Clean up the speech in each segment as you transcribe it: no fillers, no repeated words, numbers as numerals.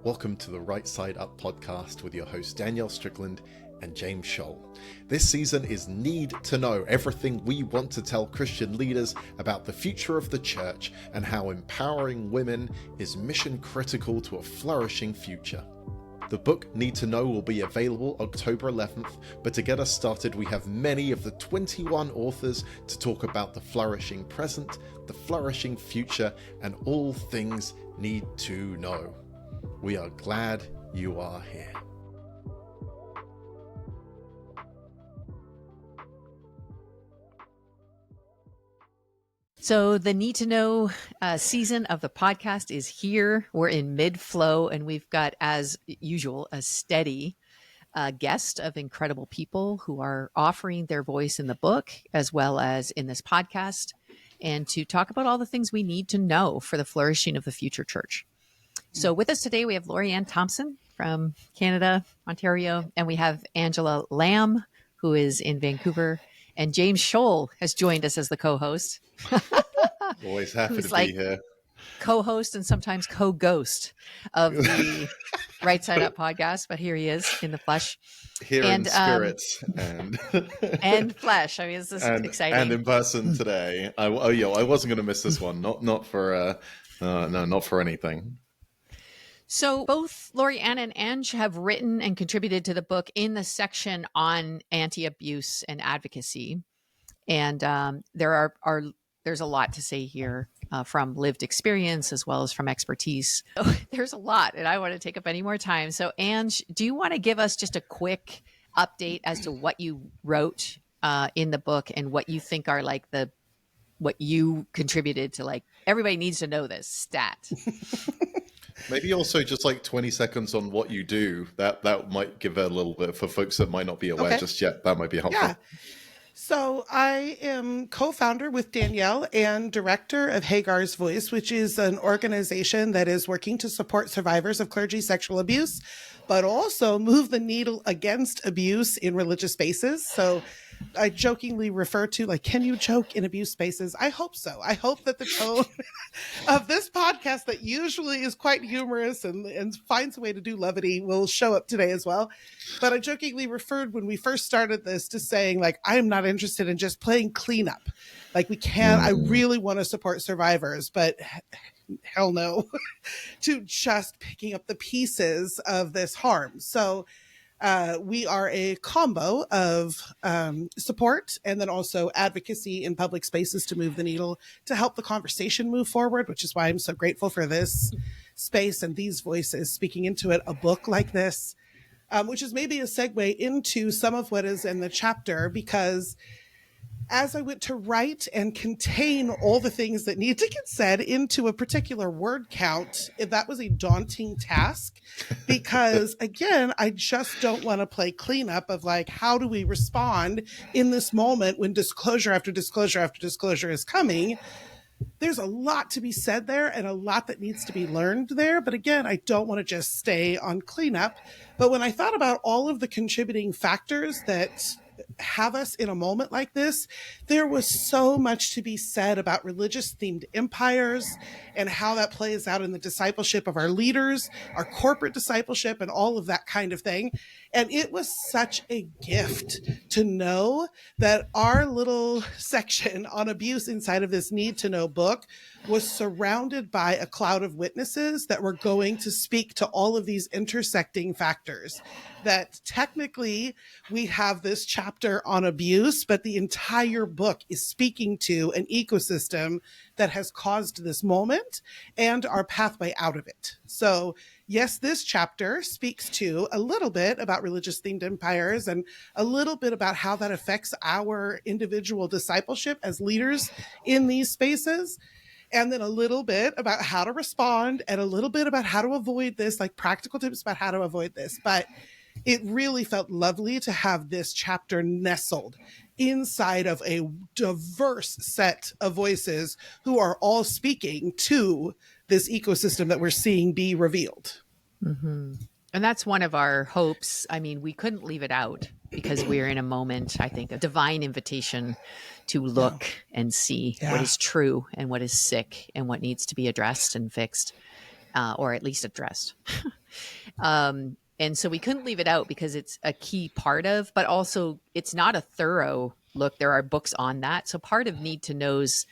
Welcome to the Right Side Up podcast with your hosts Danielle Strickland and James Scholl. This season is Need to Know, everything we want to tell Christian leaders about the future of the church and how empowering women is mission critical to a flourishing future. The book Need to Know will be available October 11th, but to get us started, we have many of the 21 authors to talk about the flourishing present, the flourishing future, and all things need to know. We are glad you are here. So the Need to Know season of the podcast is here. We're in mid-flow, and we've got, as usual, a steady guest of incredible people who are offering their voice in the book as well as in this podcast, and to talk about all the things we need to know for the flourishing of the future church. So with us today, we have Lori-Ann Thompson from Canada, Ontario, and we have Angela Lamb, who is in Vancouver, and James Scholl has joined us as the co-host. Always happy to be here. Co-host and sometimes co-ghost of the Right Side Up podcast, but here he is in the flesh. Here in spirit and and flesh. I mean, this is exciting. And in person today. I wasn't going to miss this one. Not for anything. So both Lori-Ann and Ange have written and contributed to the book in the section on anti-abuse and advocacy. And there's a lot to say here from lived experience as well as from expertise. So there's a lot, and I want to take up any more time. So Ange, do you want to give us just a quick update as to what you wrote in the book and what you think are like what you contributed to, like, everybody needs to know this stat? Maybe also just like 20 seconds on what you do. That might give a little bit for folks that might not be aware just yet. That might be helpful. Yeah. So I am co-founder with Danielle and director of Hagar's Voice, which is an organization that is working to support survivors of clergy sexual abuse, but also move the needle against abuse in religious spaces. So I jokingly refer to, like, can you joke in abuse spaces? I hope so. I hope that the tone of this podcast, that usually is quite humorous and finds a way to do levity, will show up today as well. But I jokingly referred when we first started this to saying, like, I'm not interested in just playing cleanup. Like, I really want to support survivors, but hell no, to just picking up the pieces of this harm. So we are a combo of support and then also advocacy in public spaces to move the needle, to help the conversation move forward, which is why I'm so grateful for this space and these voices speaking into it, a book like this, which is maybe a segue into some of what is in the chapter, because as I went to write and contain all the things that need to get said into a particular word count, that was a daunting task, because again, I just don't want to play cleanup of, like, how do we respond in this moment when disclosure after disclosure after disclosure is coming. There's a lot to be said there and a lot that needs to be learned there. But again, I don't want to just stay on cleanup. But when I thought about all of the contributing factors that have us in a moment like this, there was so much to be said about religious themed empires and how that plays out in the discipleship of our leaders, our corporate discipleship, and all of that kind of thing. And it was such a gift to know that our little section on abuse inside of this Need to Know book was surrounded by a cloud of witnesses that were going to speak to all of these intersecting factors. That technically we have this chapter on abuse, but the entire book is speaking to an ecosystem that has caused this moment and our pathway out of it. So yes, this chapter speaks to a little bit about religious themed empires and a little bit about how that affects our individual discipleship as leaders in these spaces. And then a little bit about how to respond and a little bit about how to avoid this, like practical tips about how to avoid this. But it really felt lovely to have this chapter nestled inside of a diverse set of voices who are all speaking to this ecosystem that we're seeing be revealed. Mm-hmm. And that's one of our hopes. I mean, we couldn't leave it out because we're in a moment, I think, a divine invitation to look and see what is true and what is sick and what needs to be addressed and fixed. or at least addressed. And so we couldn't leave it out because it's a key part of, but also it's not a thorough look. There are books on that. So part of Need to Know's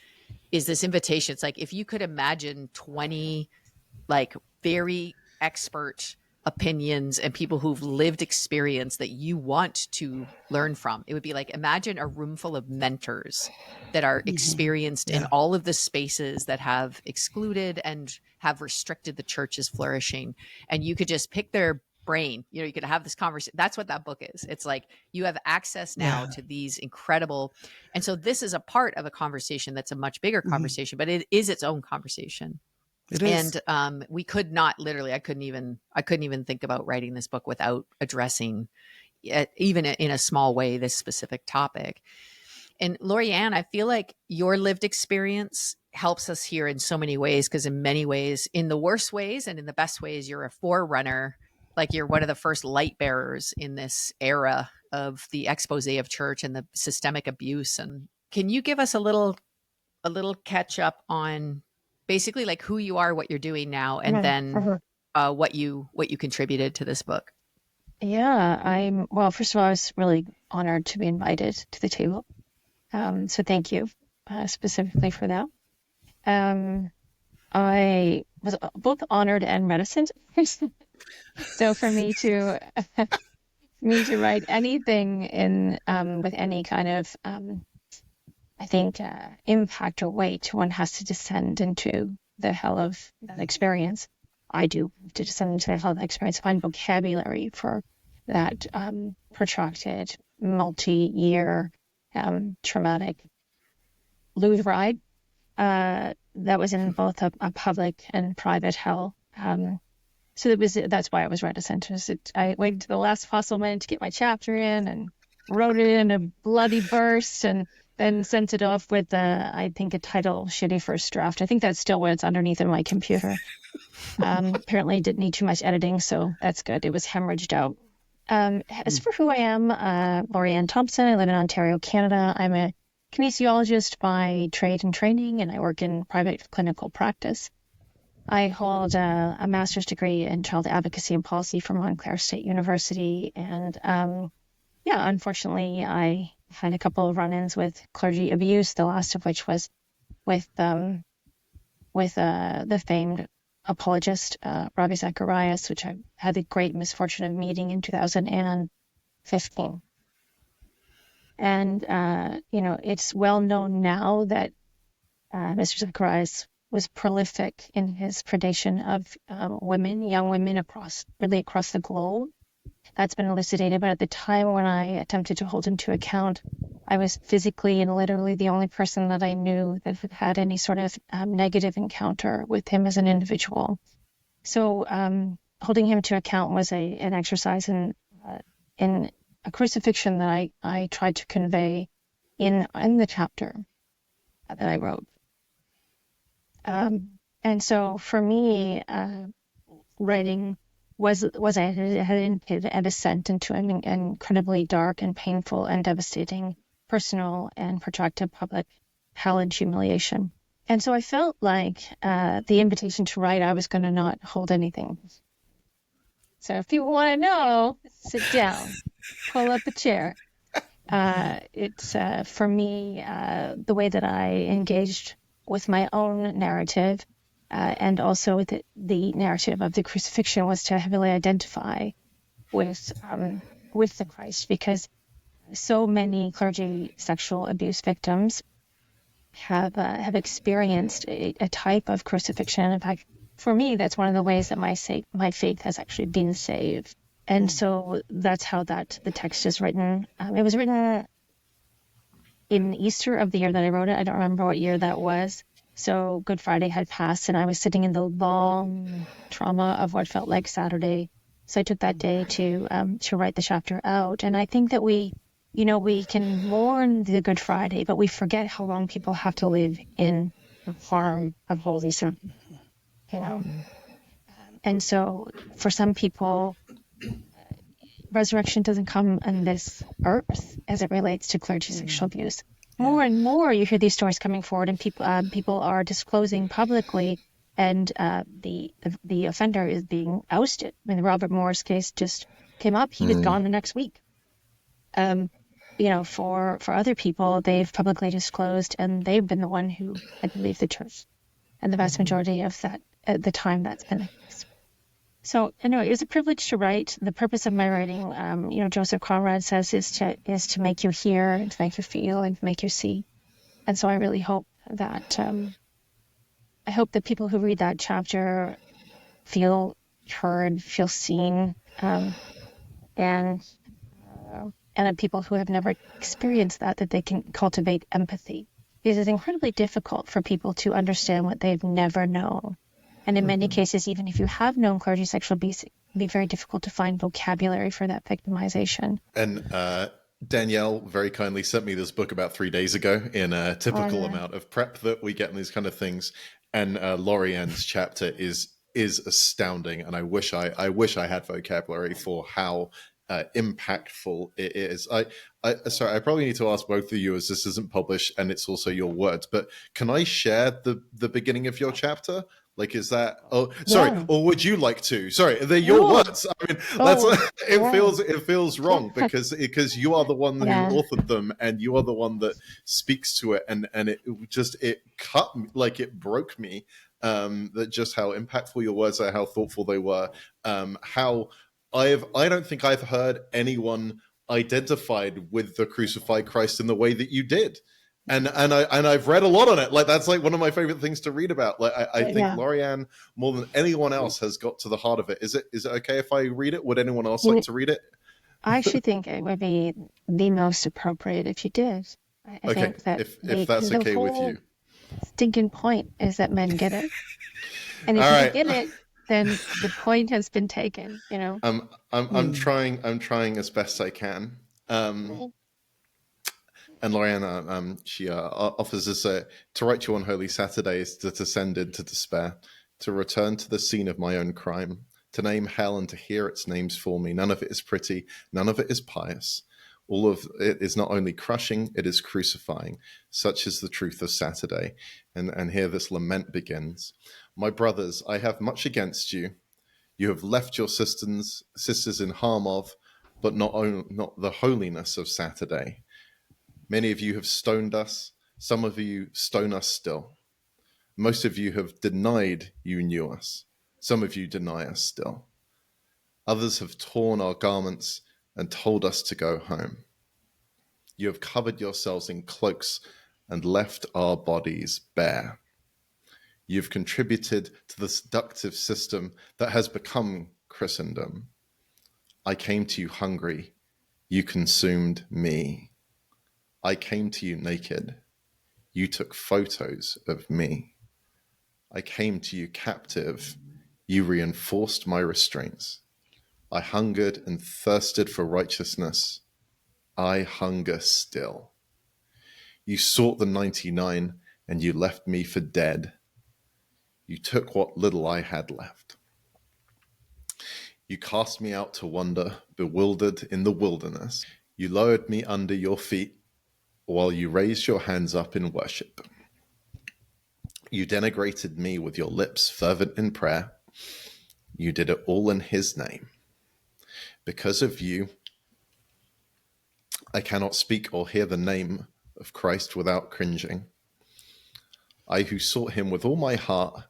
is this invitation. It's like, if you could imagine 20 like very expert opinions and people who've lived experience that you want to learn from, it would be like, imagine a room full of mentors that are experienced in all of the spaces that have excluded and have restricted the church's flourishing. And you could just pick their brain, you could have this conversation. That's what that book is. It's like, you have access now to these incredible. And so this is a part of a conversation that's a much bigger conversation, but it is its own conversation. It is. And we could not literally, I couldn't even think about writing this book without addressing, even in a small way, this specific topic. And Lori-Ann, I feel like your lived experience helps us here in so many ways, because in many ways, in the worst ways and in the best ways, you're a forerunner. Like, you're one of the first light bearers in this era of the expose of church and the systemic abuse. And can you give us a little catch up on basically like who you are, what you're doing now, and then what you contributed to this book? Yeah, well, first of all, I was really honored to be invited to the table. So thank you specifically for that. I was both honored and reticent. So for me to write anything in with any kind of I think impact or weight, one has to descend into the hell of that experience. I do have to descend into the hell of that experience, find vocabulary for that protracted, multi-year, traumatic lewd ride that was in both a public and private hell. So that's why I was reticent. I waited to the last possible minute to get my chapter in and wrote it in a bloody burst, and then sent it off with, I think, a title, Shitty First Draft. I think that's still what it's underneath in my computer. Apparently it didn't need too much editing, so that's good. It was hemorrhaged out. As for who I am, Lori-Ann Thompson. I live in Ontario, Canada. I'm a kinesiologist by trade and training, and I work in private clinical practice. I hold a master's degree in child advocacy and policy from Montclair State University. And unfortunately, I had a couple of run-ins with clergy abuse, the last of which was with the famed apologist, Ravi Zacharias, which I had the great misfortune of meeting in 2015. And, it's well known now that Mr. Zacharias was prolific in his predation of young women across the globe. That's been elucidated, but at the time when I attempted to hold him to account, I was physically and literally the only person that I knew that had any sort of negative encounter with him as an individual. So holding him to account was an exercise in a crucifixion that I tried to convey in the chapter that I wrote. And so for me, writing was a descent into an incredibly dark and painful and devastating personal and protracted public hell and humiliation. And so I felt like the invitation to write, I was going to not hold anything. So if you want to know, sit down, pull up a chair. It's for me, the way that I engaged with my own narrative and also with the narrative of the crucifixion was to heavily identify with the Christ, because so many clergy sexual abuse victims have experienced a type of crucifixion. In fact, for me, that's one of the ways that my faith has actually been saved. And so that's how the text is written. It was written in Easter of the year that I wrote it. I don't remember what year that was. So Good Friday had passed, and I was sitting in the long trauma of what felt like Saturday. So I took that day to write the chapter out. And I think that we can mourn the Good Friday, but we forget how long people have to live in the harm of Holy Sin. And so for some people, resurrection doesn't come on this earth as it relates to clergy sexual abuse. More and more you hear these stories coming forward, and people are disclosing publicly and the offender is being ousted. I mean, the Robert Morris case just came up. He was gone the next week. For other people, they've publicly disclosed, and they've been the one who had to leave the church, and the vast majority of that at the time that's been the case. So anyway, it was a privilege to write. The purpose of my writing, Joseph Conrad says, is to make you hear, and to make you feel, and to make you see. And so I really hope that people who read that chapter feel heard, feel seen, and that people who have never experienced that they can cultivate empathy. Because it's incredibly difficult for people to understand what they've never known. And in many cases, even if you have known clergy sexual abuse, it can be very difficult to find vocabulary for that victimization. And Danielle very kindly sent me this book about 3 days ago in a typical amount of prep that we get in these kind of things. And Lorianne's chapter is astounding. And I wish I had vocabulary for how impactful it is. Sorry, I probably need to ask both of you, as this isn't published and it's also your words, but can I share the beginning of your chapter? Like, is that? Oh, sorry. Yeah. Or would you like to? Sorry, they're your words. I mean, it feels wrong because you are the one who authored them, and you are the one that speaks to it, and it cut me, like it broke me. That just how impactful your words are, how thoughtful they were, how I don't think I've heard anyone identified with the crucified Christ in the way that you did. And I've read a lot on it. Like, that's like one of my favorite things to read about. Like, I think Lorianne, more than anyone else, has got to the heart of it. Is it okay if I read it? Would anyone else like to read it? I actually think it would be the most appropriate if you did. I think that if that's okay with you. Stinking point is that men get it, and if you get it, then the point has been taken. I'm trying as best I can. And Lorianne, she offers us to write you on Holy Saturday is to descend into despair, to return to the scene of my own crime, to name hell and to hear its names for me. None of it is pretty, none of it is pious. All of it is not only crushing, it is crucifying. Such is the truth of Saturday. And here this lament begins. My brothers, I have much against you. You have left your sisters in harm of, but not the holiness of Saturday. Many of you have stoned us. Some of you stone us still. Most of you have denied you knew us. Some of you deny us still. Others have torn our garments and told us to go home. You have covered yourselves in cloaks and left our bodies bare. You've contributed to the seductive system that has become Christendom. I came to you hungry. You consumed me. I came to you naked. You took photos of me. I came to you captive. You reinforced my restraints. I hungered and thirsted for righteousness. I hunger still. You sought the 99 and you left me for dead. You took what little I had left. You cast me out to wander, bewildered in the wilderness. You lowered me under your feet while you raised your hands up in worship. You denigrated me with your lips fervent in prayer. You did it all in his name. Because of you, I cannot speak or hear the name of Christ without cringing. I who sought him with all my heart,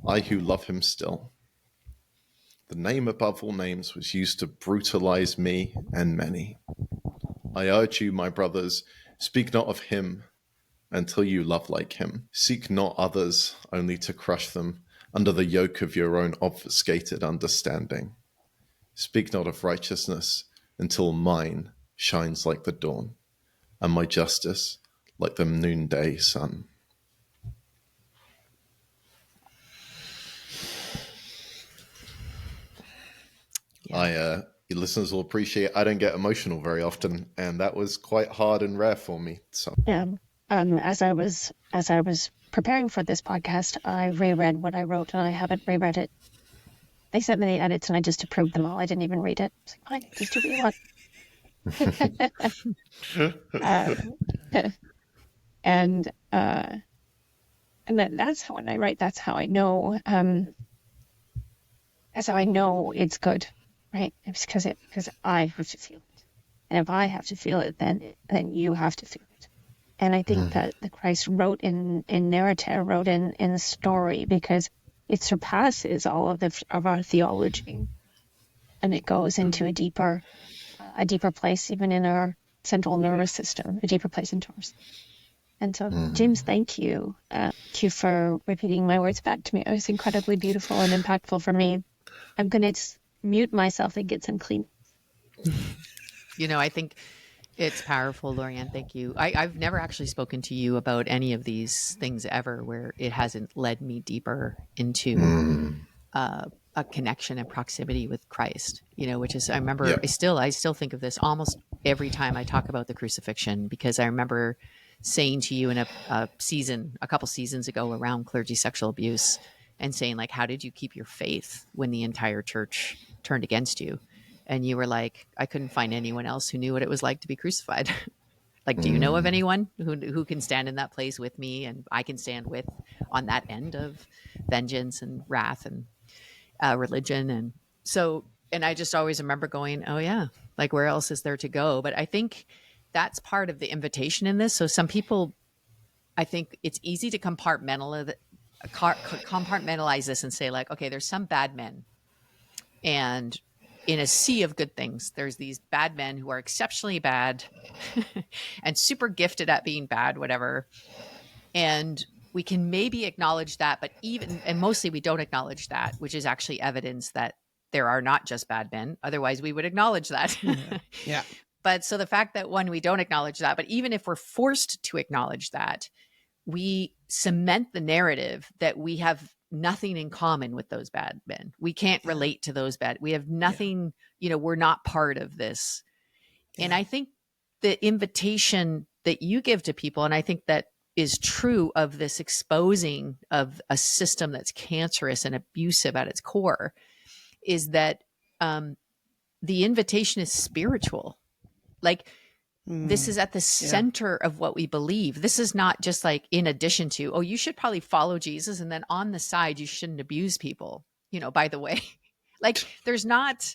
I who love him still. The name above all names was used to brutalize me and many. I urge you, my brothers, speak not of him until you love like him. Seek not others only to crush them under the yoke of your own obfuscated understanding. Speak not of righteousness until mine shines like the dawn, and my justice like the noonday sun. Your listeners will appreciate I don't get emotional very often, and that was quite hard and rare for me. So as I was preparing for this podcast, I reread what I wrote, and I haven't reread it. They sent me the edits, and I just approved them all. I didn't even read it. It's like, fine, just do what you want. And that's how, when I write, that's how I know, it's good, right? It's because I have to feel it. And if I have to feel it, then you have to feel it. And I think that the Christ wrote in narrative, wrote in the story, because it surpasses all of our theology, and it goes into a deeper place, even in our central nervous system, a deeper place into ours. And so, James, thank you. Thank you for repeating my words back to me. It was incredibly beautiful and impactful for me. I'm going to mute myself and get some clean. I think it's powerful, Lorianne. Thank you. I've never actually spoken to you about any of these things ever where it hasn't led me deeper into a connection and proximity with Christ, which is, I remember, Yeah. I still think of this almost every time I talk about the crucifixion, because I remember saying to you in a couple seasons ago around clergy sexual abuse, and saying, like, how did you keep your faith when the entire church turned against you? And you were like, I couldn't find anyone else who knew what it was like to be crucified. Like, do you know of anyone who can stand in that place with me, and I can stand with on that end of vengeance and wrath and religion? And so, and I just always remember going, oh yeah, like, where else is there to go? But I think that's part of the invitation in this. So some people, I think it's easy to compartmentalize this and say, like, okay, there's some bad men, and in a sea of good things, there's these bad men who are exceptionally bad and super gifted at being bad, whatever. And we can maybe acknowledge that, but mostly we don't acknowledge that, which is actually evidence that there are not just bad men. Otherwise we would acknowledge that. Yeah. But so the fact that, one, we don't acknowledge that, but even if we're forced to acknowledge that, we cement the narrative that we have nothing in common with those bad men. We can't relate to those bad. We have nothing, we're not part of this. Yeah. And I think the invitation that you give to people, and I think that is true of this exposing of a system that's cancerous and abusive at its core, is that the invitation is spiritual. Like, this is at the center of what we believe. This is not just like in addition to, oh, you should probably follow Jesus, and then on the side, you shouldn't abuse people, by the way. Like, there's not,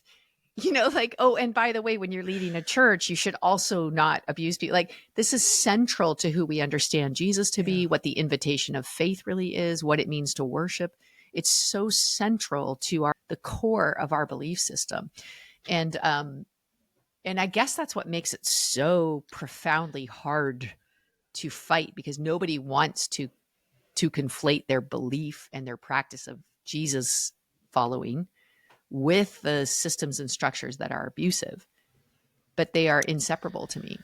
like, oh, and by the way, when you're leading a church, you should also not abuse people. Like, this is central to who we understand Jesus to be, what the invitation of faith really is, what it means to worship. It's so central to the core of our belief system. And I guess that's what makes it so profoundly hard to fight, because nobody wants to conflate their belief and their practice of Jesus following with the systems and structures that are abusive. But they are inseparable to me.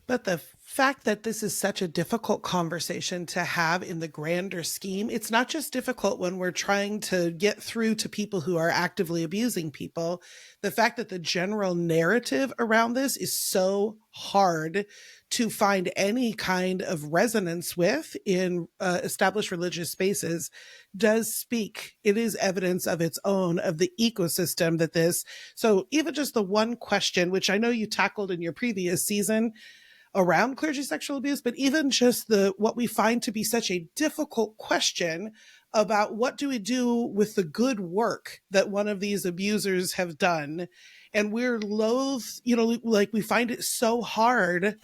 But the fact that this is such a difficult conversation to have in the grander scheme, it's not just difficult when we're trying to get through to people who are actively abusing people. The fact that the general narrative around this is so hard to find any kind of resonance with in established religious spaces does speak. It is evidence of its own, of the ecosystem that this. So even just the one question, which I know you tackled in your previous season, around clergy sexual abuse, but even just what we find to be such a difficult question about what do we do with the good work that one of these abusers have done. And we're loath, like, we find it so hard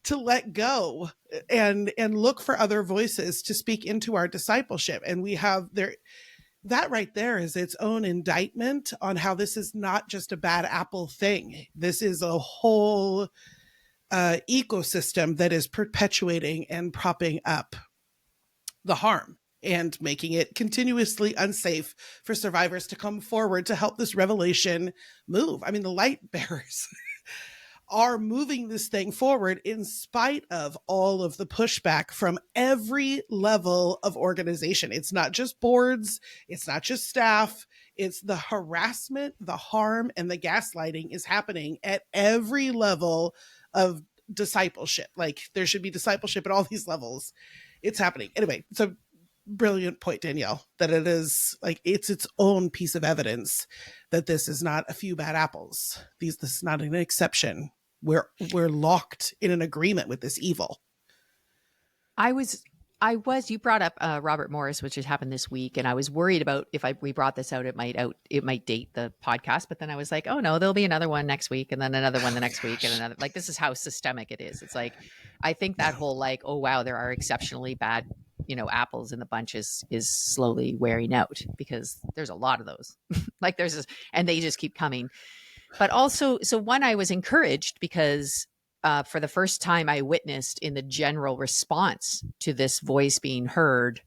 to let go and look for other voices to speak into our discipleship. And we have that right there is its own indictment on how this is not just a bad apple thing. This is a whole ecosystem that is perpetuating and propping up the harm and making it continuously unsafe for survivors to come forward to help this revelation move. I mean, the light bearers are moving this thing forward in spite of all of the pushback from every level of organization. It's not just boards, it's not just staff, it's the harassment, the harm, and the gaslighting is happening at every level of discipleship. Like, there should be discipleship at all these levels. It's happening. Anyway, it's a brilliant point, Danielle, that it is like, it's its own piece of evidence that this is not a few bad apples. This is not an exception. We're locked in an agreement with this evil. I was You brought up Robert Morris, which has happened this week. And I was worried about if we brought this out, it might date the podcast. But then I was like, oh no, there'll be another one next week and then another one the next week and another, like, this is how systemic it is. It's like, I think that whole like, oh wow, there are exceptionally bad, apples in the bunch is slowly wearing out because there's a lot of those. Like there's this, and they just keep coming. But also, so one, I was encouraged because for the first time I witnessed in the general response to this voice being heard,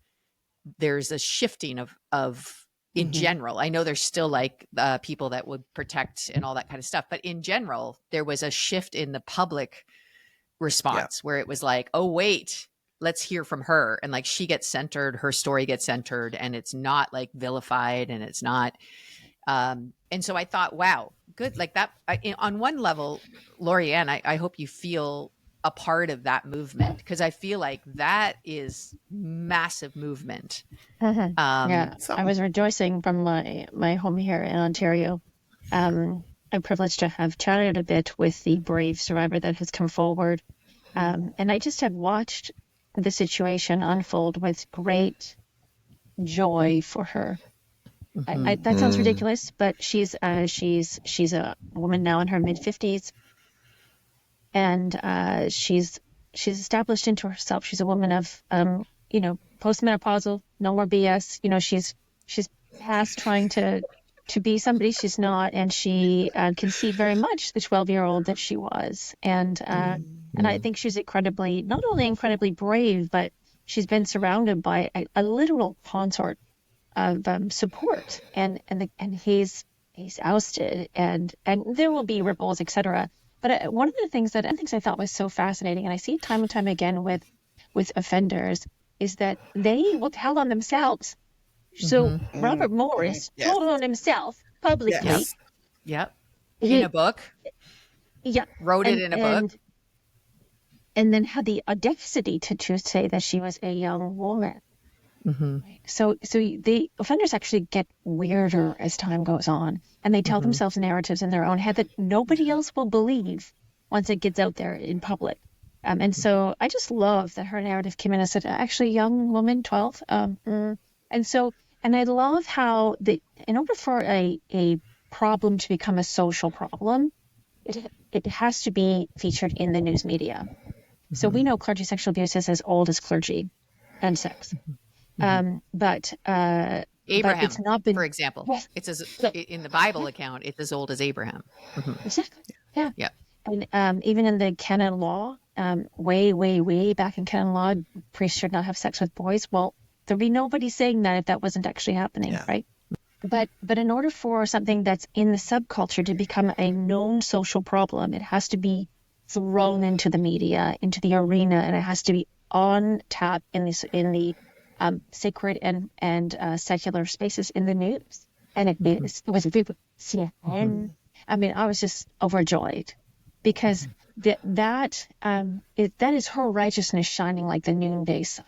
there's a shifting of in general. I know there's still like people that would protect and all that kind of stuff, but in general, there was a shift in the public response where it was like, oh, wait, let's hear from her. And like, she gets centered, her story gets centered, and it's not like vilified and it's not. And so I thought, wow, good. Like that on one level, Lori-Ann, I hope you feel a part of that movement because I feel like that is massive movement. I was rejoicing from my home here in Ontario. I'm privileged to have chatted a bit with the brave survivor that has come forward. And I just have watched the situation unfold with great joy for her. That sounds ridiculous, but she's a woman now in her mid-50s, and she's established into herself. She's a woman of postmenopausal, no more BS. She's past trying to be somebody she's not, and she can see very much the 12-year-old that she was, and I think she's not only incredibly brave, but she's been surrounded by a literal consort of support, and he's ousted, and there will be ripples, etc. But one of the things I thought was so fascinating, and I see it time and time again with offenders, is that they will tell on themselves. So Robert Morris told on himself publicly. Yep. In a book. Yeah. Wrote it in a book. And then had the audacity to say that she was a young woman. Right. So the offenders actually get weirder as time goes on, and they tell themselves narratives in their own head that nobody else will believe once it gets out there in public. And so I just love that her narrative came in as actually young woman, 12. And I love how in order for a problem to become a social problem, it has to be featured in the news media. So we know clergy sexual abuse is as old as clergy and sex. But Abraham, but it's not been, for example, it's in the Bible account, it's as old as Abraham. Exactly. Yeah. Yeah. And even in the canon law, way back in canon law, priests should not have sex with boys. Well, there'd be nobody saying that if that wasn't actually happening, right? But in order for something that's in the subculture to become a known social problem, it has to be thrown into the media, into the arena, and it has to be on tap in the sacred and secular spaces in the news. And it was CNN. I mean, I was just overjoyed because that is her righteousness shining like the noonday sun.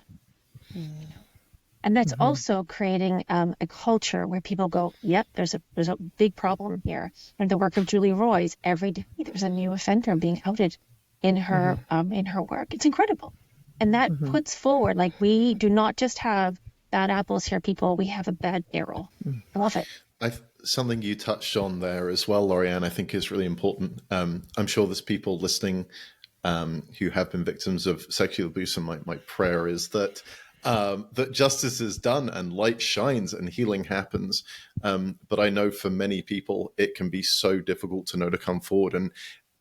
And that's also creating a culture where people go, yep, there's a big problem here. And the work of Julie Roy's, every day there's a new offender being outed in her work. It's incredible. And that puts forward, like, we do not just have bad apples here, people. We have a bad barrel. I love it. Something you touched on there as well, Lori-Ann, I think is really important. I'm sure there's people listening who have been victims of sexual abuse, and my prayer is that justice is done and light shines and healing happens. But I know for many people, it can be so difficult to know to come forward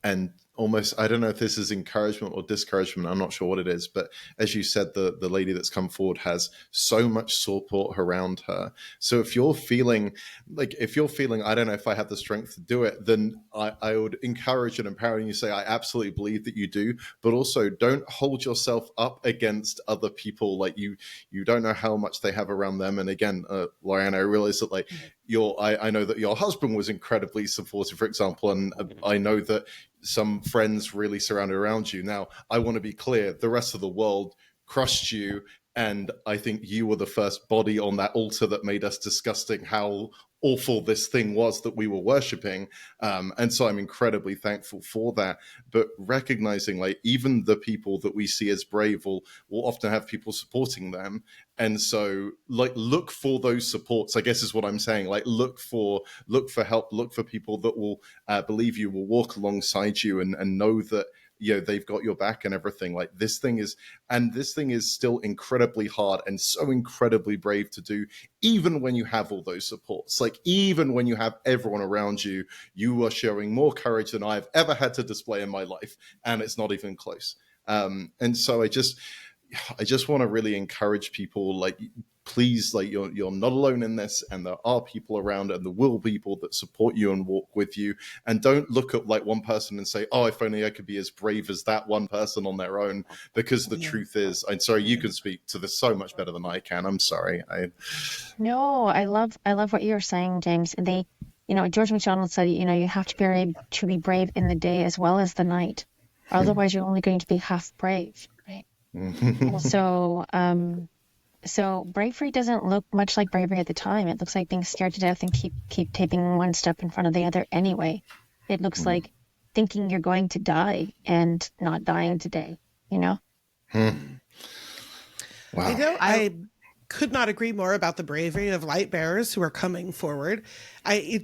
and almost, I don't know if this is encouragement or discouragement, I'm not sure what it is, but as you said, the lady that's come forward has so much support around her. So if you're feeling, I don't know if I have the strength to do it, then I would encourage and empower you, say, I absolutely believe that you do, but also don't hold yourself up against other people. Like you don't know how much they have around them. And again, Lori-Ann, I realize that I know that your husband was incredibly supportive, for example, and I know that some friends really surrounded around you. Now, I want to be clear, the rest of the world crushed you, and I think you were the first body on that altar that made us disgusting how awful this thing was that we were worshiping. And so I'm incredibly thankful for that. But recognizing, like, even the people that we see as brave will often have people supporting them. And so, like, look for those supports, I guess is what I'm saying. Like, look for help, look for people that will believe you, will walk alongside you, and know that, you know, they've got your back and everything. Like, this thing is still incredibly hard and so incredibly brave to do, even when you have all those supports. Like, even when you have everyone around you, you are showing more courage than I've ever had to display in my life, and it's not even close. And so I just want to really encourage people, like, please, like, you're not alone in this, and there are people around, and there will be people that support you and walk with you. And don't look at, like, one person and say, oh, if only I could be as brave as that one person on their own, because the truth is, I'm sorry, you can speak to this so much better than I can. I'm sorry. No, I love what you're saying, James. They, George MacDonald said, you have to be brave in the day as well as the night. Otherwise, you're only going to be half brave, right? So bravery doesn't look much like bravery at the time. It looks like being scared to death and keep taking one step in front of the other anyway. It looks like thinking you're going to die and not dying today, Wow. I could not agree more about the bravery of light bearers who are coming forward. I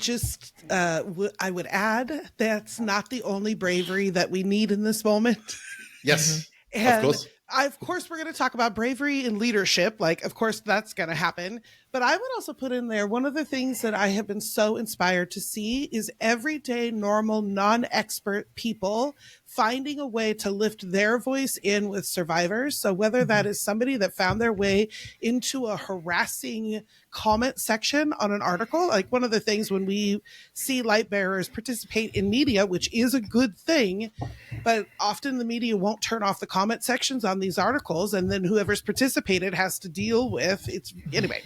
would add, that's not the only bravery that we need in this moment. Yes, and of course. Of course, we're going to talk about bravery in leadership. Like, of course, that's going to happen. But I would also put in there, one of the things that I have been so inspired to see is everyday, normal, non-expert people finding a way to lift their voice in with survivors. So whether that is somebody that found their way into a harassing comment section on an article, like one of the things when we see light bearers participate in media, which is a good thing, but often the media won't turn off the comment sections on these articles, and then whoever's participated has to deal with it's anyway.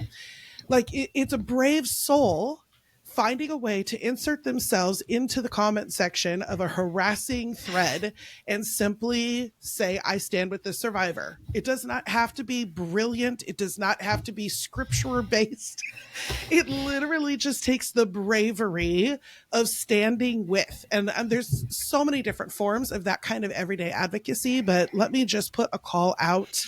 Like, it's a brave soul finding a way to insert themselves into the comment section of a harassing thread and simply say, I stand with the survivor. It does not have to be brilliant. It does not have to be scripture based. It literally just takes the bravery of standing with. And there's so many different forms of that kind of everyday advocacy, but let me just put a call out.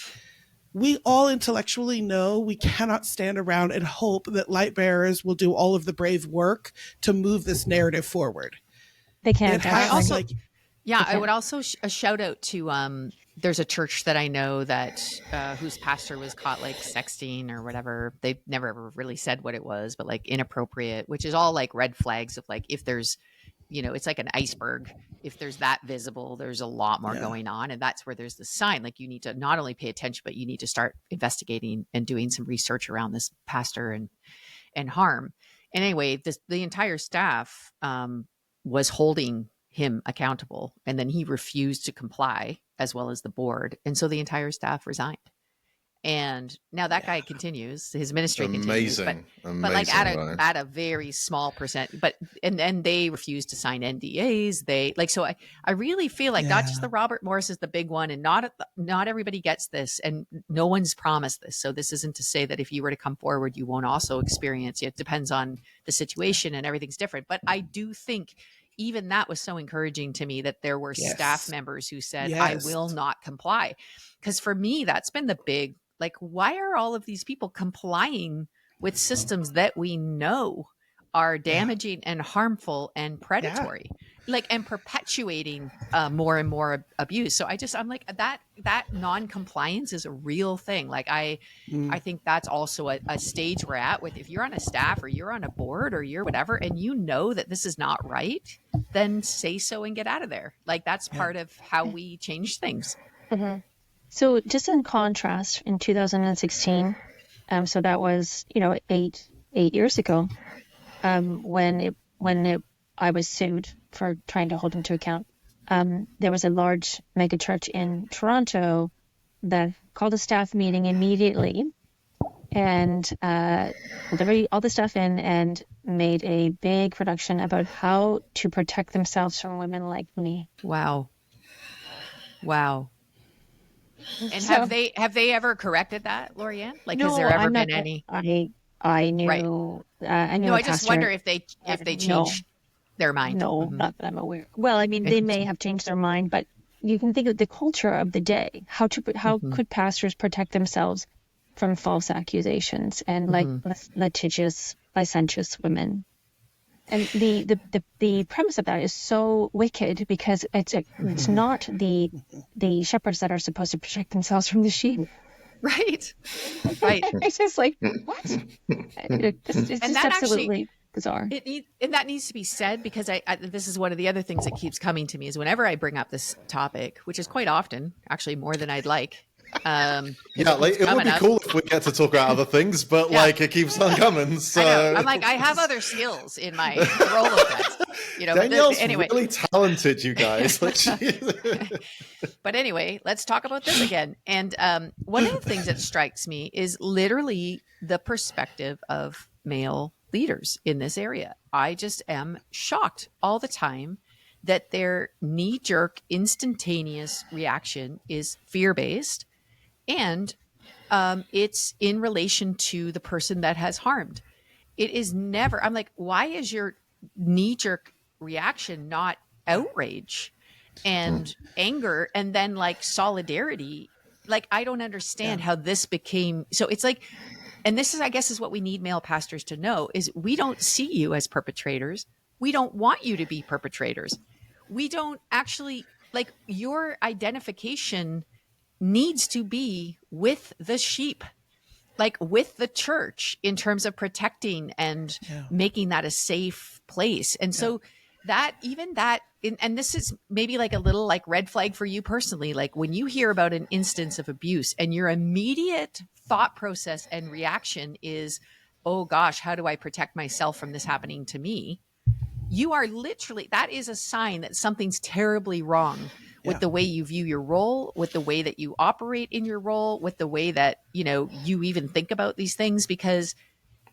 We all intellectually know we cannot stand around and hope that light bearers will do all of the brave work to move this narrative forward. They can't. I would also a shout out to there's a church that I know that whose pastor was caught like sexting or whatever. They never ever really said what it was, but like inappropriate, which is all like red flags of like, if there's, it's like an iceberg. If there's that visible, there's a lot more going on. And that's where there's the sign. Like, you need to not only pay attention, but you need to start investigating and doing some research around this pastor and harm. And anyway, the entire staff was holding him accountable. And then he refused to comply, as well as the board. And so the entire staff resigned. And now that guy continues, his ministry continues, but like at a very small percent, and they refuse to sign NDAs. So I really feel like not just the Robert Morris is the big one, and not everybody gets this, and no one's promised this. So this isn't to say that if you were to come forward, you won't also experience it. It depends on the situation, and everything's different. But I do think even that was so encouraging to me, that there were staff members who said, I will not comply. Because for me, that's been the big, like, why are all of these people complying with systems that we know are damaging and harmful and predatory, and perpetuating more and more abuse? So I'm like, that non-compliance is a real thing. Like, I think that's also a stage we're at with, if you're on a staff or you're on a board or you're whatever, and you know that this is not right, then say so and get out of there. Like, that's part of how we change things. Mm-hmm. So just in contrast, in 2016, so that was, 8 years ago, when I was sued for trying to hold him to account. There was a large mega church in Toronto that called a staff meeting immediately and pulled all the stuff in and made a big production about how to protect themselves from women like me. Wow. And so, have they ever corrected that, Lorianne? Like, no, has there ever been any? I knew, I knew No, a I just pastor. wonder if they change their mind. No, not that I'm aware. Well, I mean, they may have changed their mind, but you can think of the culture of the day. How could pastors protect themselves from false accusations and like litigious, licentious women? And the premise of that is so wicked because it's not the shepherds that are supposed to protect themselves from the sheep. Right. It's just like, what? It's just absolutely bizarre. And that needs to be said, because I this is one of the other things that keeps coming to me is whenever I bring up this topic, which is quite often, actually more than I'd like. Yeah, like it would be cool if we get to talk about other things, but like it keeps on coming. So I know. I'm like, I have other skills in my Rolodex. You know, Danielle's anyway. really talented, you guys. But anyway, let's talk about this again. And one of the things that strikes me is literally the perspective of male leaders in this area. I just am shocked all the time that their knee-jerk, instantaneous reaction is fear-based, and it's in relation to the person that has harmed. It is never, I'm like, why is your knee-jerk reaction not outrage and anger and then like solidarity? Like, I don't understand how this became, so it's like, and this is, I guess, is what we need male pastors to know, is we don't see you as perpetrators. We don't want you to be perpetrators. We don't actually, like, your identification needs to be with the sheep, like with the church, in terms of protecting and making that a safe place. And so that, even that, and this is maybe like a little like red flag for you personally, like when you hear about an instance of abuse and your immediate thought process and reaction is, oh gosh, how do I protect myself from this happening to me? You are literally, that is a sign that something's terribly wrong with the way you view your role, with the way that you operate in your role, with the way that, you know, you even think about these things, because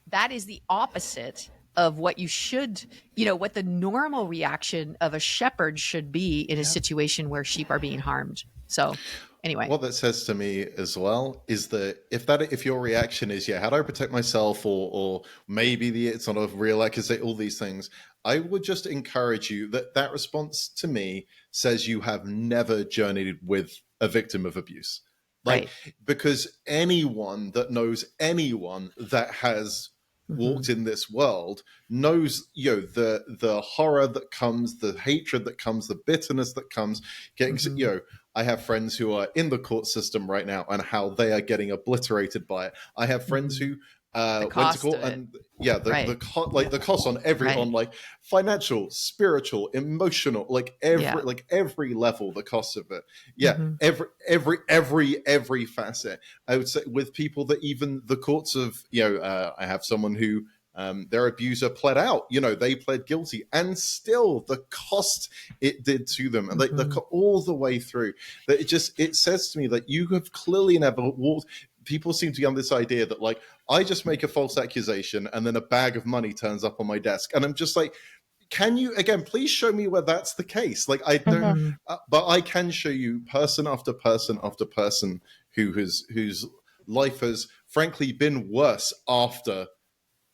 that is the opposite of what you should, you know, what the normal reaction of a shepherd should be in a situation where sheep are being harmed. So anyway, what that says to me as well is that if your reaction is, how do I protect myself, or maybe it's not a real accusation, all these things, I would just encourage you that response to me says you have never journeyed with a victim of abuse. Like, because anyone that knows anyone that has walked in this world knows, you know, the horror that comes, the hatred that comes, the bitterness that comes, getting, you know, I have friends who are in the court system right now and how they are getting obliterated by it. I have friends who went to court and the cost on on like financial, spiritual, emotional, like every level, the cost of it. Every facet. I would say with people that even the courts of, you know, I have someone who their abuser pled out, you know, they pled guilty, and still the cost it did to them, and like all the way through, that it says to me that you have clearly never walked. People seem to be on this idea that, like, I just make a false accusation and then a bag of money turns up on my desk, and I'm just like, can you again please show me where that's the case? Like, I don't but I can show you person after person after person whose life has frankly been worse after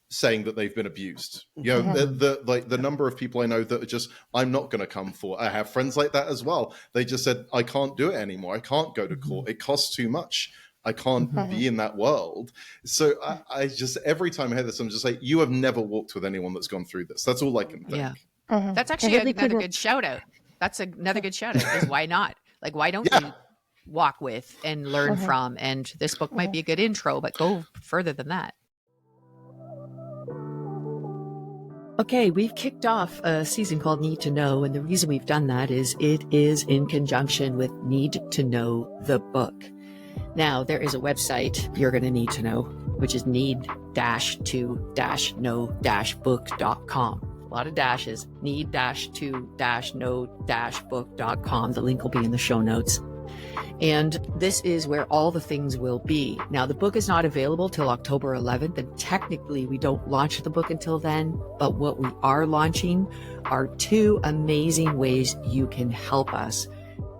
saying that they've been abused. You know, the number of people I know that are just, I'm not going to come for. I have friends like that as well. They just said, I can't do it anymore. I can't go to court. It costs too much. I can't be in that world. So I just, every time I hear this, I'm just like, you have never walked with anyone that's gone through this. That's all I can think. That's actually another good shout out. That's another good shout out, is why not? Like, why don't you walk with and learn from? And this book might be a good intro, but go further than that. Okay, we've kicked off a season called Need to Know, and the reason we've done that is it is in conjunction with Need to Know the book. Now, there is a website you're going to need to know, which is need-to-know-book.com. A lot of dashes, need-to-know-book.com. The link will be in the show notes. And this is where all the things will be. Now, the book is not available till October 11th, and technically we don't launch the book until then, but what we are launching are 2 amazing ways you can help us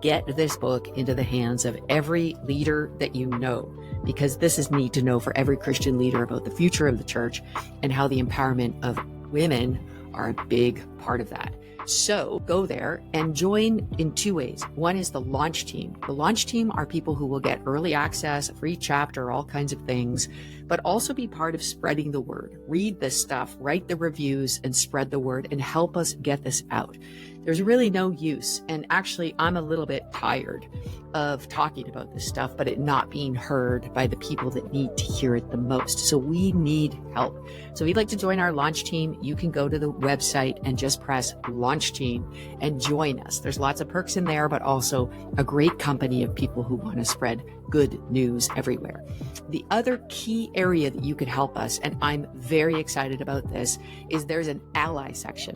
get this book into the hands of every leader that you know. because this is need to know for every Christian leader about the future of the church and how the empowerment of women are a big part of that. So go there and join in two ways. One is the launch team. The launch team are people who will get early access, a free chapter, all kinds of things, but also be part of spreading the word. Read this stuff, write the reviews, and spread the word and help us get this out. There's really no use. And actually, I'm a little bit tired of talking about this stuff, but it not being heard by the people that need to hear it the most. So we need help. So if you'd like to join our launch team, you can go to the website and just press launch team and join us. There's lots of perks in there, but also a great company of people who want to spread good news everywhere. The other key area that you could help us, and I'm very excited about this, is there's an ally section.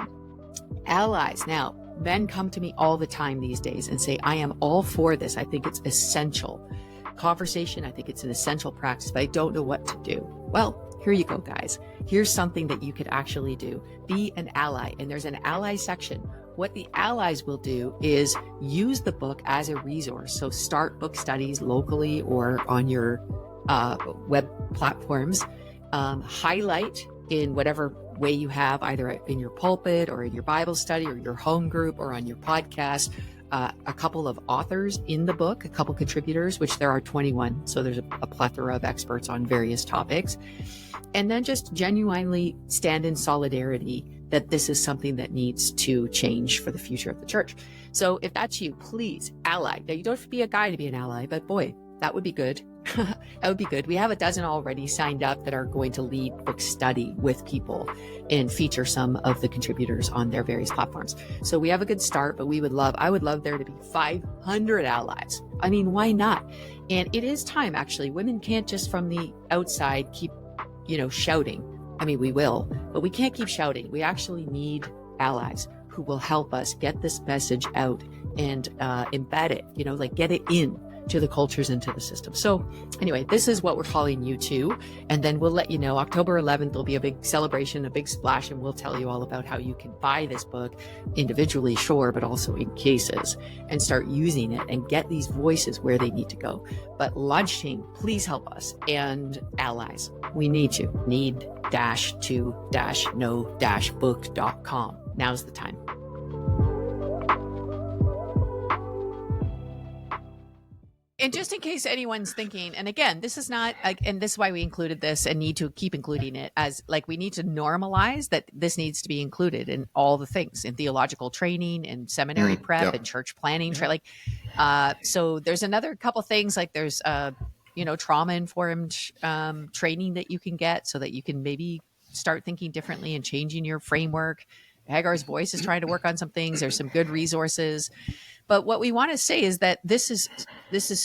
Allies. Now, men come to me all the time these days and say, I am all for this. I think it's essential. Conversation, I think it's an essential practice, but I don't know what to do. Well, here you go, guys. Here's something that you could actually do. Be an ally. And there's an ally section. What the allies will do is use the book as a resource. So start book studies locally or on your web platforms. Highlight in whatever way you have, either in your pulpit or in your Bible study or your home group or on your podcast, a couple of authors in the book, a couple contributors, which there are 21. So there's a plethora of experts on various topics. And then just genuinely stand in solidarity that this is something that needs to change for the future of the church. So if that's you, please ally. Now, you don't have to be a guy to be an ally, but boy, that would be good. That would be good. We have a dozen already signed up that are going to lead book study with people and feature some of the contributors on their various platforms. So we have a good start, but I would love there to be 500 allies. I mean, why not? And it is time, actually. Women can't just from the outside keep, shouting. I mean, we will, but we can't keep shouting. We actually need allies who will help us get this message out and embed it, get it in to the cultures and to the system. So anyway, this is what we're calling you to. And then we'll let you know October 11th, there'll be a big celebration, a big splash, and we'll tell you all about how you can buy this book individually, sure, but also in cases, and start using it and get these voices where they need to go. But launch team, please help us. And allies, we need you. Need-to-know-book.com. Now's the time. And just in case anyone's thinking, and again, this is not, and this is why we included this and need to keep including it as we need to normalize that this needs to be included in all the things in theological training and seminary prep and church planning. So there's another couple things there's, trauma informed training that you can get so that you can maybe start thinking differently and changing your framework. Hagar's Voice is trying to work on some things. There's some good resources. But what we want to say is that this is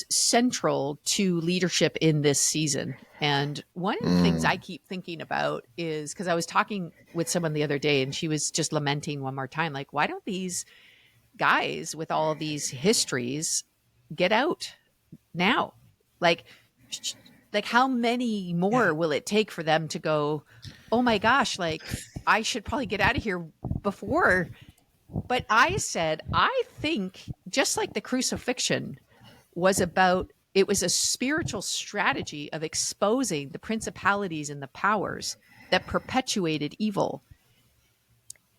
central to leadership in this season. And one of the things I keep thinking about is, because I was talking with someone the other day and she was just lamenting one more time, why don't these guys with all of these histories get out now? How many more will it take for them to go, oh my gosh, I should probably get out of here before. But I said, I think just like the crucifixion was it was a spiritual strategy of exposing the principalities and the powers that perpetuated evil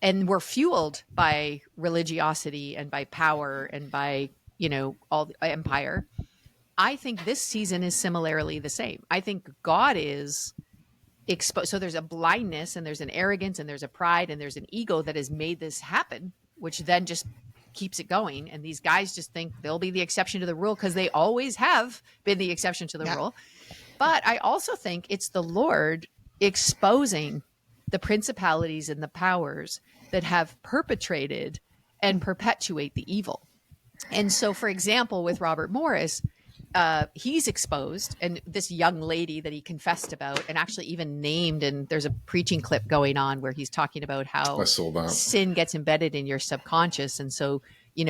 and were fueled by religiosity and by power and by, all the empire. I think this season is similarly the same. I think God is exposed. So there's a blindness and there's an arrogance and there's a pride and there's an ego that has made this happen, which then just keeps it going. And these guys just think they'll be the exception to the rule because they always have been the exception to the rule. But I also think it's the Lord exposing the principalities and the powers that have perpetrated and perpetuate the evil. And so, for example, with Robert Morris, he's exposed, and this young lady that he confessed about and actually even named, and there's a preaching clip going on where he's talking about how sin gets embedded in your subconscious. And so, he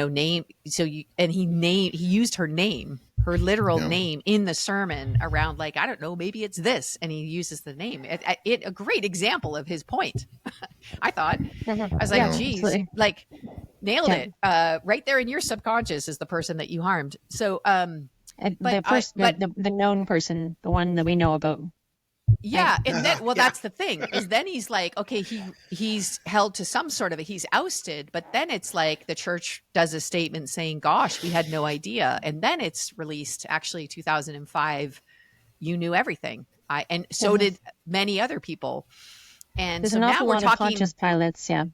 used her name, her literal name in the sermon around I don't know, maybe it's this. And he uses the name. A great example of his point. I thought, I was geez, nailed it. Right there in your subconscious is the person that you harmed. So, But the known person, the one that we know about. Yeah. And then, well, Yeah. that's the thing is then he's like, okay, he's held to some sort of he's ousted, but then it's like the church does a statement saying, gosh, we had no idea. And then it's released actually 2005. You knew everything. And so did many other people. And There's so an now awful we're lot of talking Pontius Pilates, yeah.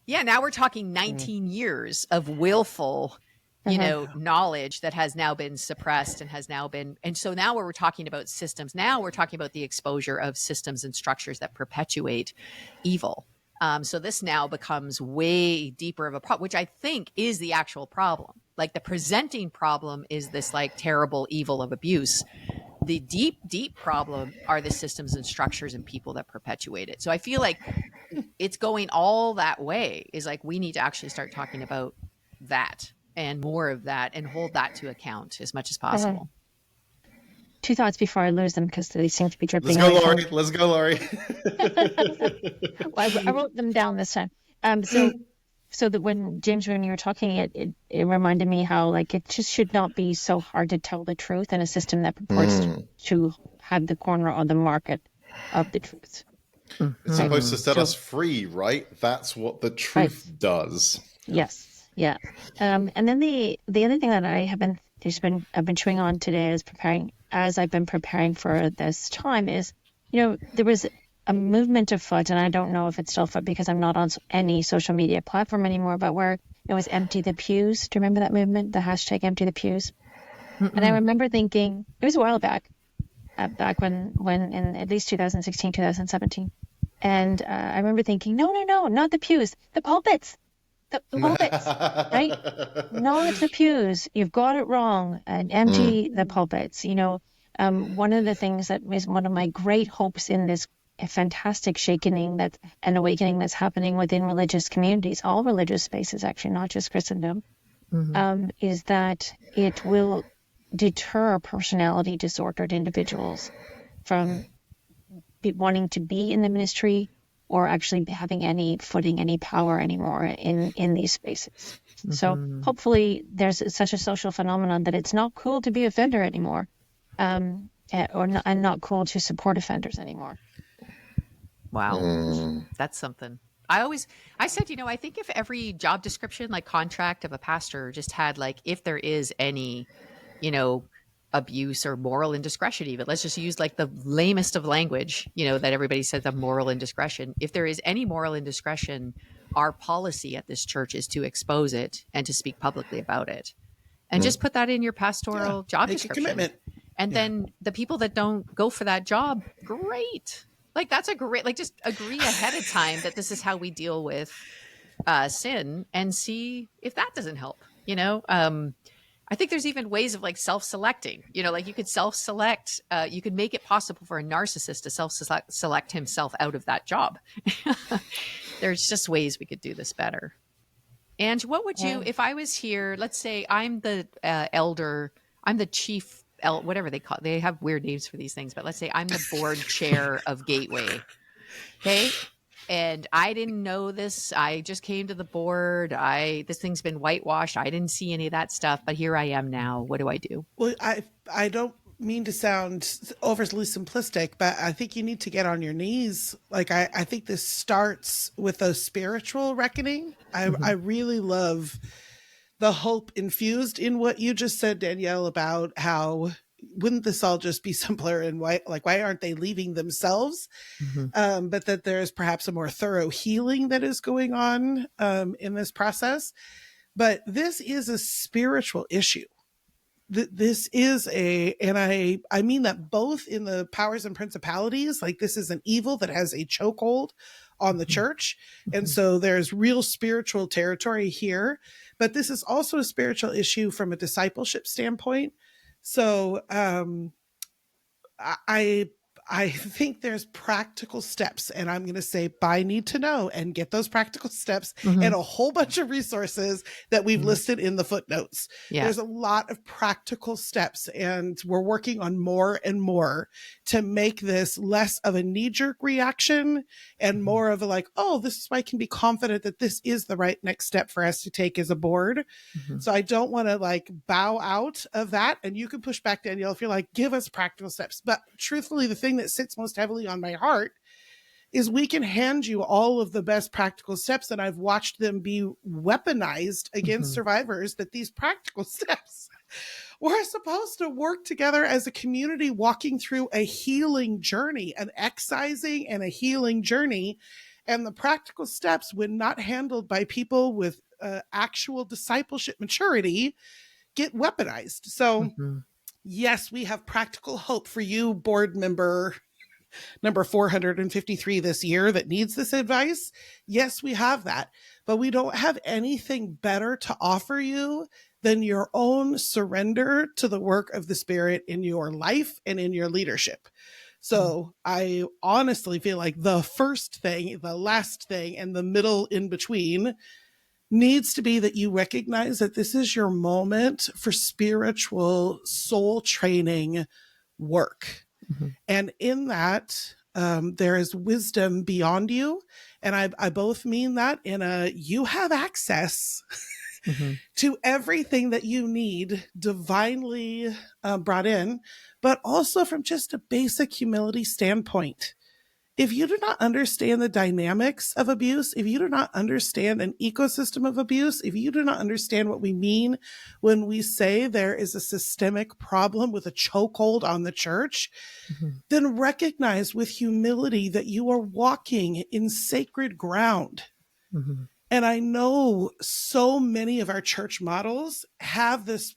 Yeah, now we're talking 19 years of willful, knowledge that has now been suppressed and has now been. And so now we're talking about systems. Now we're talking about the exposure of systems and structures that perpetuate evil. So this now becomes way deeper of a problem, which I think is the actual problem. Like the presenting problem is this like terrible evil of abuse. The deep, deep problem are the systems and structures and people that perpetuate it. So I feel like it's going all that way is like, we need to actually start talking about that and more of that and hold that to account as much as possible. Two thoughts before I lose them because they seem to be dripping. Let's go, Laurie. Well, I wrote them down this time. So that when James, when you were talking, it reminded me how like it just should not be so hard to tell the truth in a system that purports to have the corner on the market of the truth. It's supposed to set us free, right? That's what the truth does. Yes, yeah. And then the other thing that I've been chewing on today as I've been preparing for this time is, there was a movement afoot, and I don't know if it's still afoot because I'm not on any social media platform anymore, but where it was empty the pews. Do you remember that movement? The hashtag empty the pews. And I remember thinking, it was a while back when in at least 2016, 2017. And I remember thinking, no, not the pews, the pulpits. The pulpits, right? Not the pews. You've got it wrong. And empty the pulpits. One of the things that was one of my great hopes in this fantastic awakening that's happening within religious communities, all religious spaces, actually, not just Christendom, is that it will deter personality disordered individuals from wanting to be in the ministry or actually having any footing, any power anymore in these spaces. So hopefully there's such a social phenomenon that it's not cool to be a offender anymore, and not cool to support offenders anymore. Wow. That's something. I said, I think if every job description, like contract of a pastor just had like, if there is any, abuse or moral indiscretion, even let's just use like the lamest of language, that everybody says the moral indiscretion. If there is any moral indiscretion, our policy at this church is to expose it and to speak publicly about it. And just put that in your pastoral job description. Commitment. And then the people that don't go for that job, great. Like that's a great, like just agree ahead of time that this is how we deal with sin and see if that doesn't help, I think there's even ways of like self-selecting, like you could self-select, you could make it possible for a narcissist to self-select himself out of that job. There's just ways we could do this better. And what would you, if I was here, let's say I'm the elder, I'm the chief, whatever they have weird names for these things, but let's say I'm the board chair of Gateway. Okay. And I didn't know this. I just came to the board. This thing's been whitewashed. I didn't see any of that stuff, but here I am now. What do I do? Well, I don't mean to sound overly simplistic, but I think you need to get on your knees. Like, I think this starts with a spiritual reckoning. I really love the hope infused in what you just said, Danielle, about how wouldn't this all just be simpler and why aren't they leaving themselves? But that there's perhaps a more thorough healing that is going on in this process. But this is a spiritual issue. This is and I mean that both in the powers and principalities, like this is an evil that has a chokehold on the church. And so there's real spiritual territory here, but this is also a spiritual issue from a discipleship standpoint. So I I think there's practical steps, and I'm going to say by need to know and get those practical steps and a whole bunch of resources that we've listed in the footnotes. Yeah. There's a lot of practical steps, and we're working on more and more to make this less of a knee-jerk reaction and more of a like, oh, this is why I can be confident that this is the right next step for us to take as a board. So I don't want to like bow out of that. And you can push back, Danielle, if you're like, give us practical steps. But truthfully, the thing that sits most heavily on my heart is we can hand you all of the best practical steps, and I've watched them be weaponized against survivors, that these practical steps we're supposed to work together as a community walking through a healing journey, an excising and a healing journey. And the practical steps, when not handled by people with actual discipleship maturity, get weaponized. So yes, we have practical hope for you, board member number 453 this year that needs this advice. Yes, we have that, but we don't have anything better to offer you than your own surrender to the work of the Spirit in your life and in your leadership. So I honestly feel like the first thing, the last thing, and the middle in between needs to be that you recognize that this is your moment for spiritual soul training work. And in that, there is wisdom beyond you. And I both mean that in a, you have access to everything that you need divinely brought in, but also from just a basic humility standpoint. If you do not understand the dynamics of abuse, if you do not understand an ecosystem of abuse, if you do not understand what we mean when we say there is a systemic problem with a chokehold on the church, then recognize with humility that you are walking in sacred ground. And I know so many of our church models have this,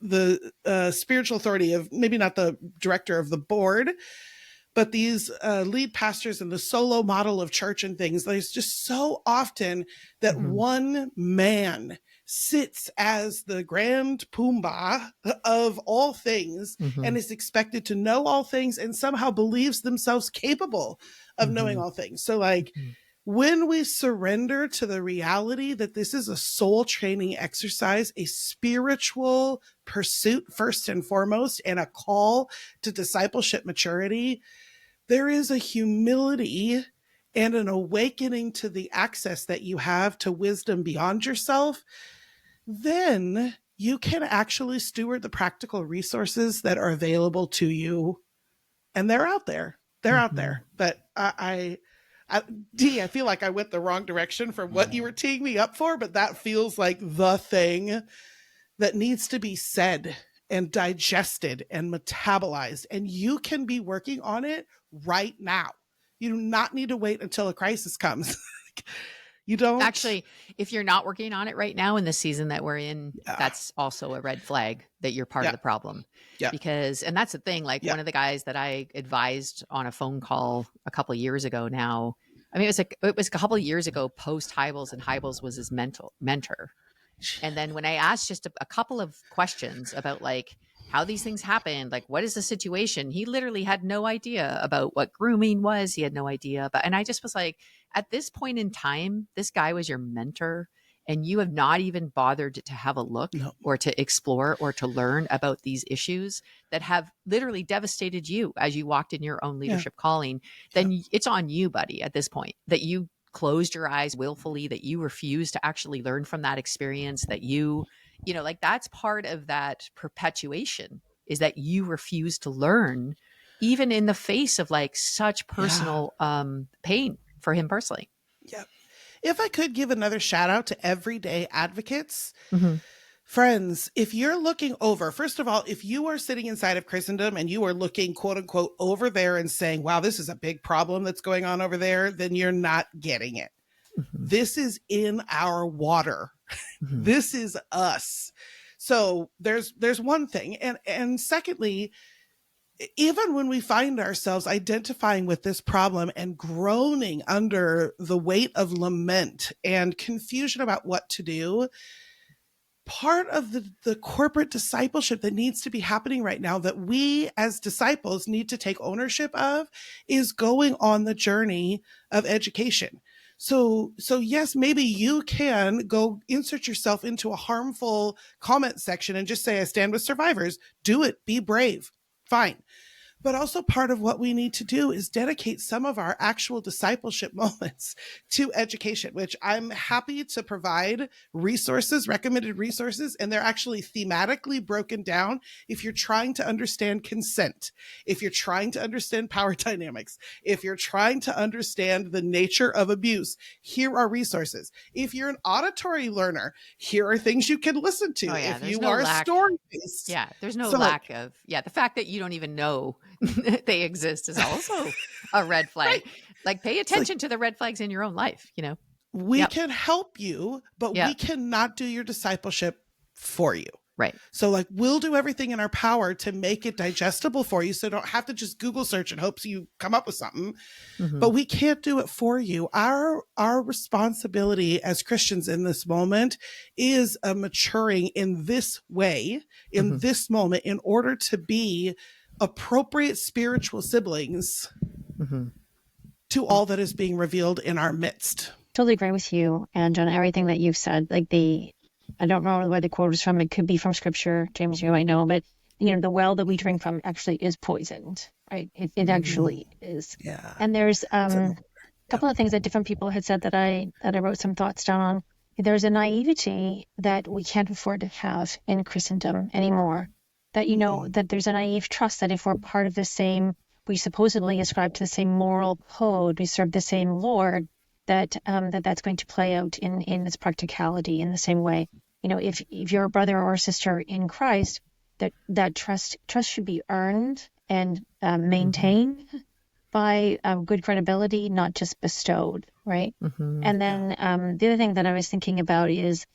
the spiritual authority of maybe not the director of the board, but these lead pastors and the solo model of church and things. There's just so often that one man sits as the grand Pumbaa of all things and is expected to know all things and somehow believes themselves capable of knowing all things. So like, when we surrender to the reality that this is a soul training exercise, a spiritual pursuit first and foremost, and a call to discipleship maturity, there is a humility and an awakening to the access that you have to wisdom beyond yourself. Then you can actually steward the practical resources that are available to you. And they're out there. They're out there. But Dee, I feel like I went the wrong direction from what you were teeing me up for, but that feels like the thing that needs to be said and digested and metabolized. And you can be working on it right now. You do not need to wait until a crisis comes. You don't. Actually, if you're not working on it right now in the season that we're in, that's also a red flag that you're part of the problem. Because, and that's the thing, like one of the guys that I advised on a phone call a couple of years ago now, I mean, it was a couple of years ago post Hybels, and Hybels was his mentor. And then when I asked just a couple of questions about like how these things happened, like what is the situation? He literally had no idea about what grooming was. He had no idea about, and I just was like, at this point in time, this guy was your mentor and you have not even bothered to have a look or to explore or to learn about these issues that have literally devastated you as you walked in your own leadership calling, then it's on you, buddy, at this point, that you closed your eyes willfully, that you refuse to actually learn from that experience, that you know, like that's part of that perpetuation, is that you refuse to learn even in the face of like such personal pain for him personally. Yep. If I could give another shout out to everyday advocates, friends, if you're looking over, first of all, if you are sitting inside of Christendom and you are looking quote unquote over there and saying, wow, this is a big problem that's going on over there, then you're not getting it. This is in our water. This is us. So there's one thing. And secondly, even when we find ourselves identifying with this problem and groaning under the weight of lament and confusion about what to do, part of the corporate discipleship that needs to be happening right now that we as disciples need to take ownership of is going on the journey of education. So yes, maybe you can go insert yourself into a harmful comment section and just say, I stand with survivors. Do it. Be brave. Fine. But also part of what we need to do is dedicate some of our actual discipleship moments to education, which I'm happy to provide resources, recommended resources, and they're actually thematically broken down. If you're trying to understand consent, if you're trying to understand power dynamics, if you're trying to understand the nature of abuse, here are resources. If you're an auditory learner, here are things you can listen to. Oh, yeah, If there's you no are lack. story-based. Yeah, there's no So, lack of, the fact that you don't even know they exist is also a red flag. Right. Like, pay attention to the red flags in your own life, We Yep. can help you, but we Yep. cannot do your discipleship for you. Right. So like, we'll do everything in our power to make it digestible for you. So you don't have to just Google search and hope you come up with something, but we can't do it for you. Our responsibility as Christians in this moment is maturing in this way, in this moment, in order to be appropriate spiritual siblings to all that is being revealed in our midst. Totally agree with you, and on everything that you've said. Like I don't know where the quote is from. It could be from scripture. James, you might know, but the well that we drink from actually is poisoned, right? It actually is. Yeah. And there's a couple of things that different people had said that I wrote some thoughts down on. There's a naivety that we can't afford to have in Christendom anymore. That that there's a naive trust that if we're part of the same, we supposedly ascribe to the same moral code, we serve the same Lord, that's going to play out in its practicality in the same way. If you're a brother or a sister in Christ, that trust should be earned and maintained by good credibility, not just bestowed, right? And then the other thing that I was thinking about is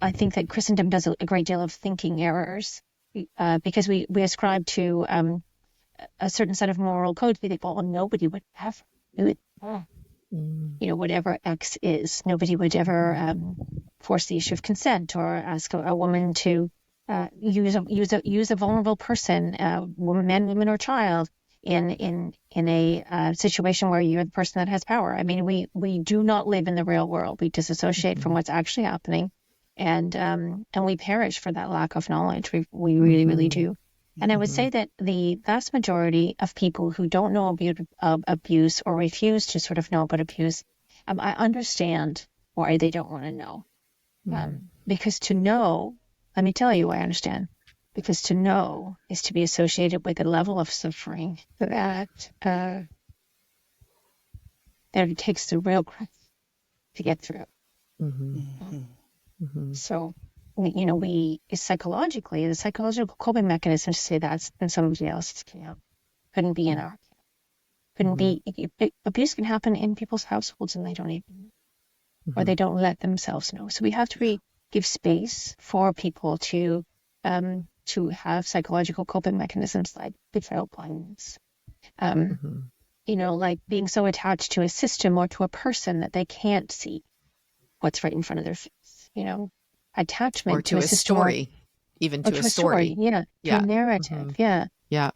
I think that Christendom does a great deal of thinking errors because we ascribe to a certain set of moral codes. We think, well, nobody would ever do it. Whatever X is, nobody would ever force the issue of consent or ask a woman to use a vulnerable person, man, woman, or child in a situation where you're the person that has power. I mean, we do not live in the real world. We disassociate from what's actually happening, and we perish for that lack of knowledge. We really, really do. And I would say that the vast majority of people who don't know about abuse or refuse to sort of know about abuse, I understand why they don't want to know. Because to know, let me tell you why I understand. Because to know is to be associated with a level of suffering that it takes the real Christ to get through. So, we psychologically, the psychological coping mechanism to say that's in somebody else's camp couldn't be in our camp. Couldn't be. Abuse can happen in people's households and they don't even know, or they don't let themselves know. So we have to give space for people to have psychological coping mechanisms like betrayal blindness. Like being so attached to a system or to a person that they can't see what's right in front of their face. Attachment or to a system story, even to a story. To a narrative.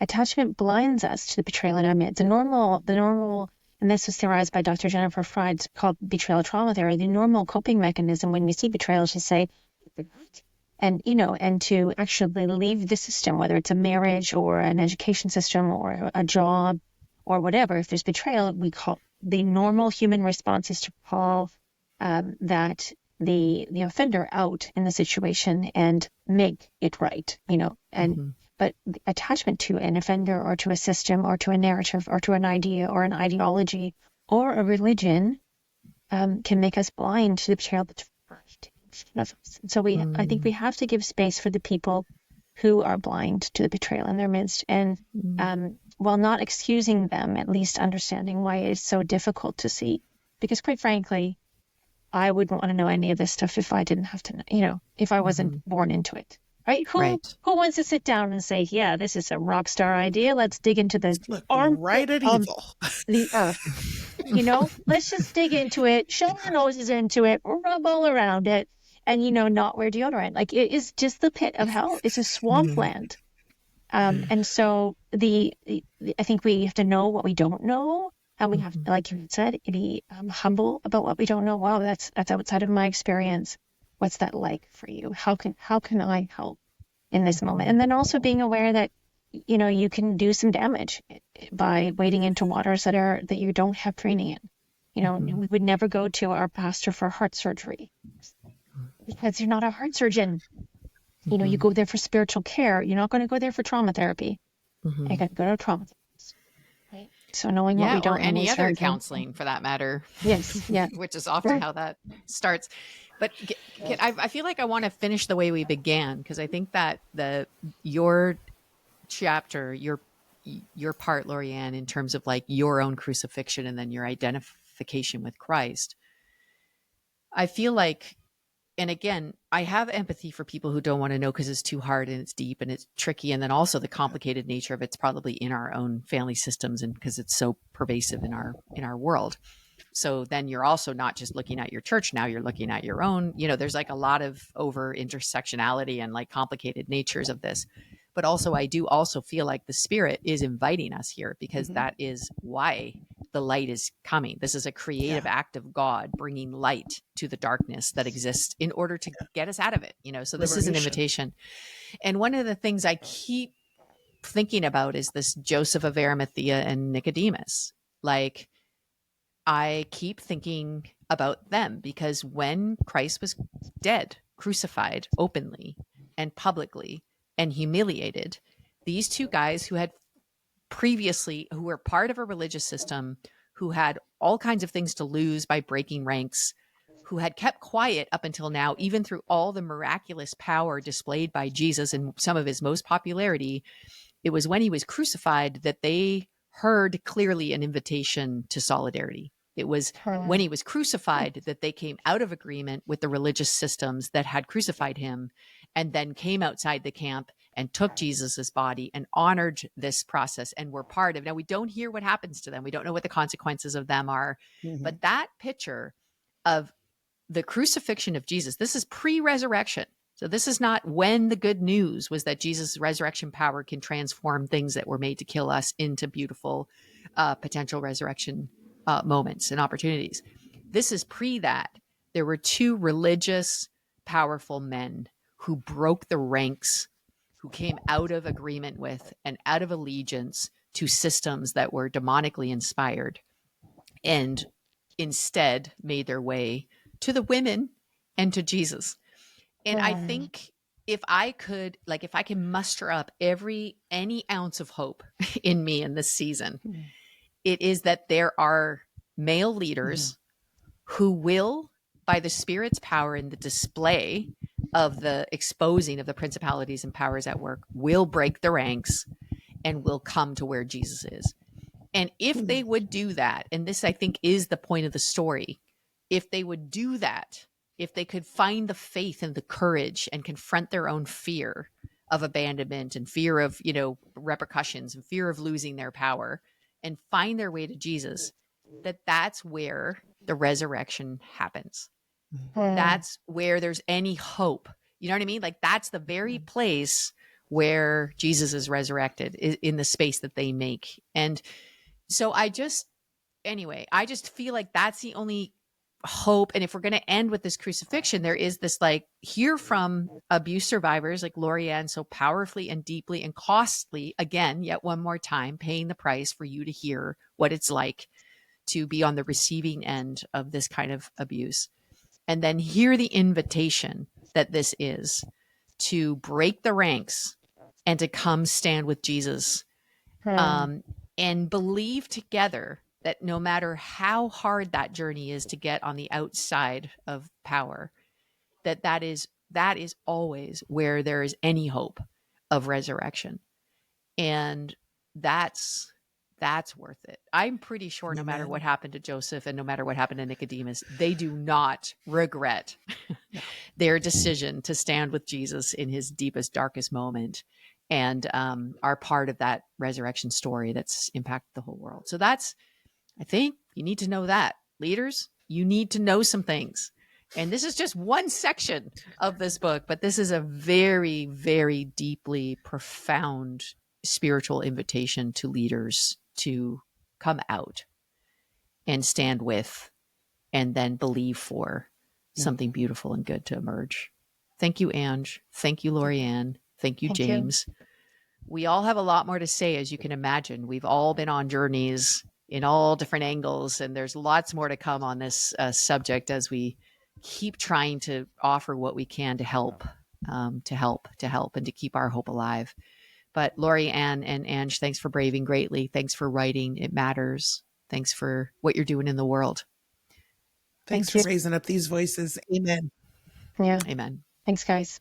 Attachment blinds us to the betrayal in our midst. The normal, and this was theorized by Dr. Jennifer Fried, it's called betrayal trauma theory. The normal coping mechanism when we see betrayal is to say, and to actually leave the system, whether it's a marriage or an education system or a job or whatever. If there's betrayal, we call the normal human response is to call that the offender out in the situation and make it right, but the attachment to an offender or to a system or to a narrative or to an idea or an ideology or a religion can make us blind to the betrayal that's right in front of us. So I think we have to give space for the people who are blind to the betrayal in their midst, and while not excusing them, at least understanding why it's so difficult to see. Because quite frankly, I wouldn't want to know any of this stuff if I didn't have to know, if I wasn't born into it. Right? Who wants to sit down and say, yeah, this is a rock star idea. Let's dig into the arm right at evil. The earth. Let's just dig into it, shove our noses into it, rub all around it, and, not wear deodorant. Like, it is just the pit of hell. It's a swampland. And so I think we have to know what we don't know, and we have to, like you said, be humble about what we don't know. Wow, that's outside of my experience. What's that like for you? How can I help in this moment? And then also being aware that you can do some damage by wading into waters that you don't have training in. We would never go to our pastor for heart surgery because you're not a heart surgeon. You go there for spiritual care. You're not going to go there for trauma therapy. Mm-hmm. You got to go to a trauma therapist, right? So knowing what we don't or know, any other counseling for that matter. Yes, yeah. Which is often how that starts. But I feel like I want to finish the way we began, because I think that your chapter, your part, Lorianne, in terms of like your own crucifixion and then your identification with Christ, I feel like, and again, I have empathy for people who don't want to know because it's too hard and it's deep and it's tricky. And then also the complicated nature of it's probably in our own family systems, and because it's so pervasive in our world. So then you're also not just looking at your church. Now you're looking at your own, there's like a lot of over intersectionality and like complicated natures of this. But also, I do also feel like the Spirit is inviting us here, because that is why the light is coming. This is a creative act of God bringing light to the darkness that exists in order to get us out of it. So this is an invitation. And one of the things I keep thinking about is this Joseph of Arimathea and Nicodemus. Like, I keep thinking about them, because when Christ was dead, crucified openly and publicly and humiliated, these two guys who were part of a religious system, who had all kinds of things to lose by breaking ranks, who had kept quiet up until now, even through all the miraculous power displayed by Jesus and some of his most popularity, it was when he was crucified that they heard clearly an invitation to solidarity. It was when he was crucified that they came out of agreement with the religious systems that had crucified him, and then came outside the camp and took Jesus's body and honored this process and were part of. Now, we don't hear what happens to them. We don't know what the consequences of them are. But that picture of the crucifixion of Jesus, this is pre-resurrection. So this is not when the good news was that Jesus' resurrection power can transform things that were made to kill us into beautiful potential resurrection moments and opportunities. This is pre that. There were two religious, powerful men who broke the ranks, who came out of agreement with and out of allegiance to systems that were demonically inspired, and instead made their way to the women and to Jesus. And I think if I can muster up any ounce of hope in me in this season, it is that there are male leaders who will, by the Spirit's power and the display of the exposing of the principalities and powers at work, will break the ranks and will come to where Jesus is. And if they would do that, and this I think is the point of the story, if they would do that, if they could find the faith and the courage and confront their own fear of abandonment and fear of, repercussions and fear of losing their power, and find their way to Jesus, that's where the resurrection happens. That's where there's any hope. You know what I mean? Like, that's the very place where Jesus is resurrected, in the space that they make. And so I just feel like that's the only hope. And if we're going to end with this crucifixion, there is this, like, hear from abuse survivors like Lorianne so powerfully and deeply and costly, again, yet one more time, paying the price for you to hear what it's like to be on the receiving end of this kind of abuse. And then hear the invitation that this is to break the ranks and to come stand with Jesus, and believe together that no matter how hard that journey is to get on the outside of power, that is always where there is any hope of resurrection. And that's worth it. I'm pretty sure no matter what happened to Joseph and no matter what happened to Nicodemus, they do not regret their decision to stand with Jesus in his deepest, darkest moment, and are part of that resurrection story that's impacted the whole world. So I think you need to know that. Leaders, you need to know some things. And this is just one section of this book, but this is a very, very deeply profound spiritual invitation to leaders to come out and stand with and then believe for something beautiful and good to emerge. Thank you, Ange. Thank you, Lorianne. Thank you, Thank you. James. We all have a lot more to say, as you can imagine. We've all been on journeys in all different angles, and there's lots more to come on this subject as we keep trying to offer what we can to help, and to keep our hope alive. But Lori Ann and Ange, thanks for braving greatly. Thanks for writing. It matters. Thanks for what you're doing in the world. Thanks Thank for you. raising up these voices. Amen. Yeah. Amen. Thanks, guys.